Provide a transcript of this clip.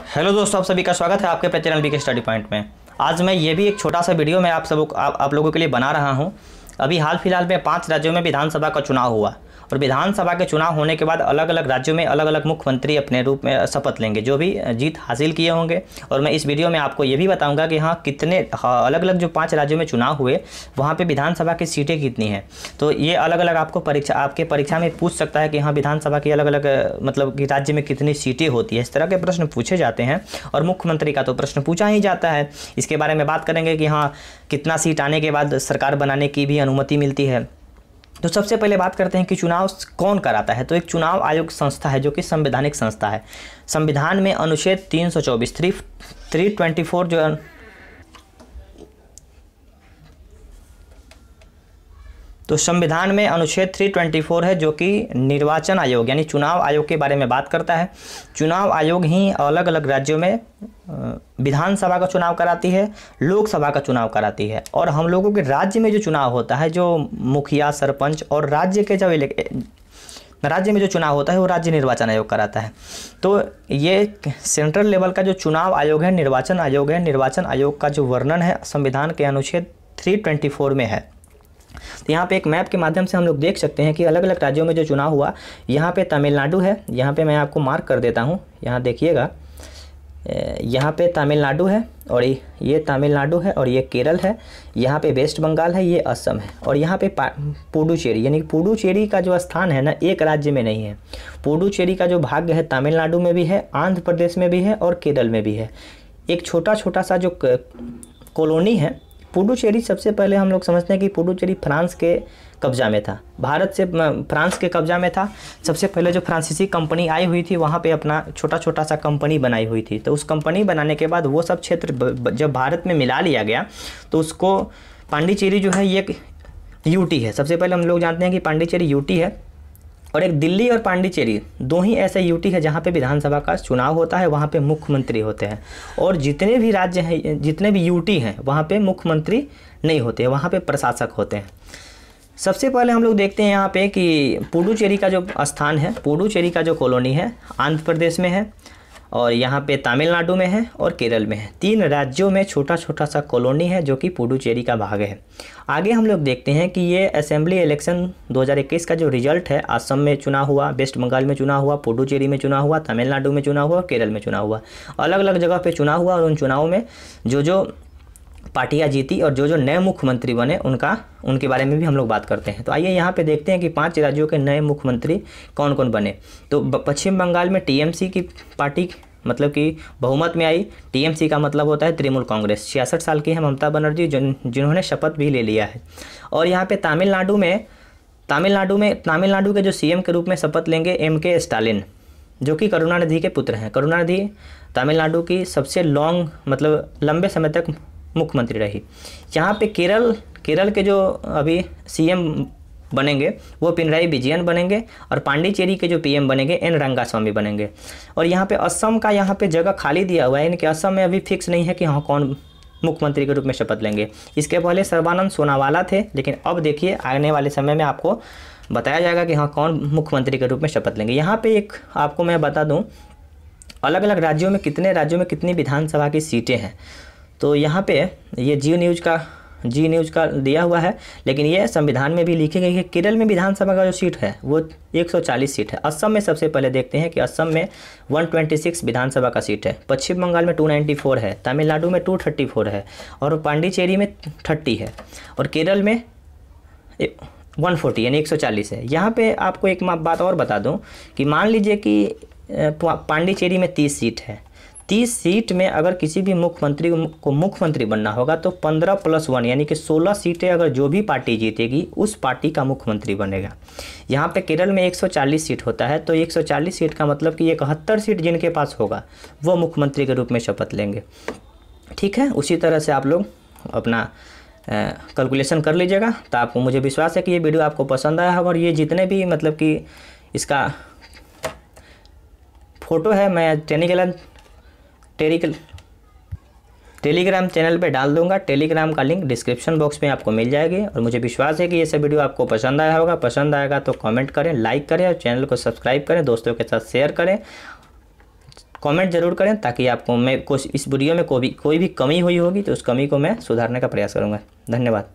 Hello दोस्तों, आप सभी का स्वागत है आपके अपने चैनल बीके स्टडी पॉइंट में। आज मैं ये भी एक छोटा सा वीडियो मैं आप लोगों के लिए बना रहा हूँ। अभी हाल फिलहाल में 5 राज्यों में विधानसभा का चुनाव हुआ और विधानसभा के चुनाव होने के बाद अलग अलग राज्यों में अलग अलग मुख्यमंत्री अपने रूप में शपथ लेंगे, जो भी जीत हासिल किए होंगे। और मैं इस वीडियो में आपको ये भी बताऊंगा कि कितने अलग अलग जो 5 राज्यों में चुनाव हुए वहाँ पे विधानसभा की सीटें कितनी हैं। तो ये अलग अलग आपको आपके परीक्षा में पूछ सकता है कि विधानसभा की अलग अलग मतलब कि राज्य में कितनी सीटें होती है। इस तरह के प्रश्न पूछे जाते हैं और मुख्यमंत्री का तो प्रश्न पूछा ही जाता है। इसके बारे में बात करेंगे कि कितना सीट आने के बाद सरकार बनाने की भी अनुमति मिलती है। तो सबसे पहले बात करते हैं कि चुनाव कौन कराता है। तो एक चुनाव आयोग संस्था है जो कि संवैधानिक संस्था है। संविधान में अनुच्छेद 324 जो तो संविधान में अनुच्छेद 324 है जो कि निर्वाचन आयोग यानी चुनाव आयोग के बारे में बात करता है। चुनाव आयोग ही अलग अलग राज्यों में विधानसभा का चुनाव कराती है, लोकसभा का चुनाव कराती है। और हम लोगों के राज्य में जो चुनाव होता है, जो मुखिया, सरपंच और राज्य में जो चुनाव होता है वो राज्य निर्वाचन आयोग कराता है। तो ये सेंट्रल लेवल का जो चुनाव आयोग है, निर्वाचन आयोग है। निर्वाचन आयोग का जो वर्णन है संविधान के अनुच्छेद 324 में है। तो यहाँ पे एक मैप के माध्यम से हम लोग देख सकते हैं कि अलग अलग राज्यों में जो चुनाव हुआ। यहाँ पे तमिलनाडु है, यहाँ पे मैं आपको मार्क कर देता हूँ। यहाँ देखिएगा, यहाँ पे तमिलनाडु है और ये तमिलनाडु है और ये केरल है। यहाँ पे वेस्ट बंगाल है, ये असम है और यहाँ पे पुडुचेरी यानी पुडुचेरी का जो स्थान है ना, एक राज्य में नहीं है। पुडुचेरी का जो भाग है तमिलनाडु में भी है, आंध्र प्रदेश में भी है और केरल में भी है। एक छोटा सा जो कॉलोनी है पुडुचेरी। सबसे पहले हम लोग समझते हैं कि पुडुचेरी फ्रांस के कब्जा में था, भारत से फ्रांस के कब्जा में था। सबसे पहले जो फ्रांसीसी कंपनी आई हुई थी वहाँ पे अपना छोटा सा कंपनी बनाई हुई थी। तो उस कंपनी बनाने के बाद वो सब क्षेत्र जब भारत में मिला लिया गया तो उसको पांडिचेरी जो है ये यूटी है। सबसे पहले हम लोग जानते हैं कि पांडिचेरी यूटी है। और एक दिल्ली और पांडिचेरी दो ही ऐसे यूटी है जहाँ पे विधानसभा का चुनाव होता है, वहाँ पे मुख्यमंत्री होते हैं। और जितने भी राज्य हैं, जितने भी यूटी हैं, वहाँ पे मुख्यमंत्री नहीं होते, वहाँ पे प्रशासक होते हैं। सबसे पहले हम लोग देखते हैं यहाँ पे कि पुडुचेरी का जो स्थान है, पुडुचेरी का जो कॉलोनी है आंध्र प्रदेश में है और यहाँ पे तमिलनाडु में है और केरल में है। 3 राज्यों में छोटा सा कॉलोनी है जो कि पुडुचेरी का भाग है। आगे हम लोग देखते हैं कि ये असेंबली इलेक्शन 2021 का जो रिजल्ट है, असम में चुनाव हुआ, वेस्ट बंगाल में चुनाव हुआ, पुडुचेरी में चुनाव हुआ, तमिलनाडु में चुनाव हुआ और केरल में चुनाव हुआ। अलग अलग जगह पे चुनाव हुआ और उन चुनावों में जो पार्टियां जीती और जो नए मुख्यमंत्री बने उनके बारे में भी हम लोग बात करते हैं। तो आइए यहाँ पे देखते हैं कि 5 राज्यों के नए मुख्यमंत्री कौन कौन बने। तो पश्चिम बंगाल में टीएमसी की पार्टी मतलब कि बहुमत में आई। टीएमसी का मतलब होता है तृणमूल कांग्रेस। 66 साल की है ममता बनर्जी जिन्होंने शपथ भी ले लिया है। और यहाँ पे तमिलनाडु के जो सीएम के रूप में शपथ लेंगे MK स्टालिन, जो कि करुणानिधि के पुत्र हैं। करुणानिधि तमिलनाडु की सबसे लंबे समय तक मुख्यमंत्री रही। यहाँ पे केरल के जो अभी सीएम बनेंगे वो पिनराई विजयन बनेंगे और पांडिचेरी के जो पीएम बनेंगे N रंगास्वामी बनेंगे। और यहाँ पे असम का यहाँ पे जगह खाली दिया हुआ है, यानी कि असम में अभी फिक्स नहीं है कि कौन मुख्यमंत्री के रूप में शपथ लेंगे। इसके पहले सर्बानंद सोनोवाल थे, लेकिन अब देखिए आने वाले समय में आपको बताया जाएगा कि कौन मुख्यमंत्री के रूप में शपथ लेंगे। यहाँ पे एक आपको मैं बता दूँ, अलग अलग राज्यों में कितनी विधानसभा की सीटें हैं। तो यहाँ पे ये जी न्यूज़ का दिया हुआ है, लेकिन ये संविधान में भी लिखी गई है। केरल में विधानसभा का जो सीट है वो 140 सीट है। असम में सबसे पहले देखते हैं कि असम में 126 विधानसभा का सीट है। पश्चिम बंगाल में 294 है, तमिलनाडु में 234 है और पांडिचेरी में 30 है और केरल में 140 यानी 140 है। यहाँ पे आपको एक बात और बता दूँ कि मान लीजिए कि पांडिचेरी में 30 सीट है। 30 सीट में अगर किसी भी मुख्यमंत्री को मुख्यमंत्री बनना होगा तो 15+1 यानी कि 16 सीटें अगर जो भी पार्टी जीतेगी उस पार्टी का मुख्यमंत्री बनेगा। यहाँ पे केरल में 140 सीट होता है, तो 140 सीट का मतलब कि 71 सीट जिनके पास होगा वो मुख्यमंत्री के रूप में शपथ लेंगे। ठीक है, उसी तरह से आप लोग अपना कैलकुलेशन कर लीजिएगा। तो आपको, मुझे विश्वास है कि ये वीडियो आपको पसंद आया होगा और ये जितने भी कि इसका फ़ोटो है मैं टेलीग्राम चैनल पे डाल दूंगा। टेलीग्राम का लिंक डिस्क्रिप्शन बॉक्स में आपको मिल जाएगी और मुझे विश्वास है कि ये सब वीडियो आपको पसंद आया होगा। पसंद आएगा तो कमेंट करें, लाइक करें और चैनल को सब्सक्राइब करें, दोस्तों के साथ शेयर करें। कमेंट जरूर करें, ताकि आपको मैं कुछ इस वीडियो में कोई भी कमी हुई होगी तो उस कमी को मैं सुधारने का प्रयास करूँगा। धन्यवाद।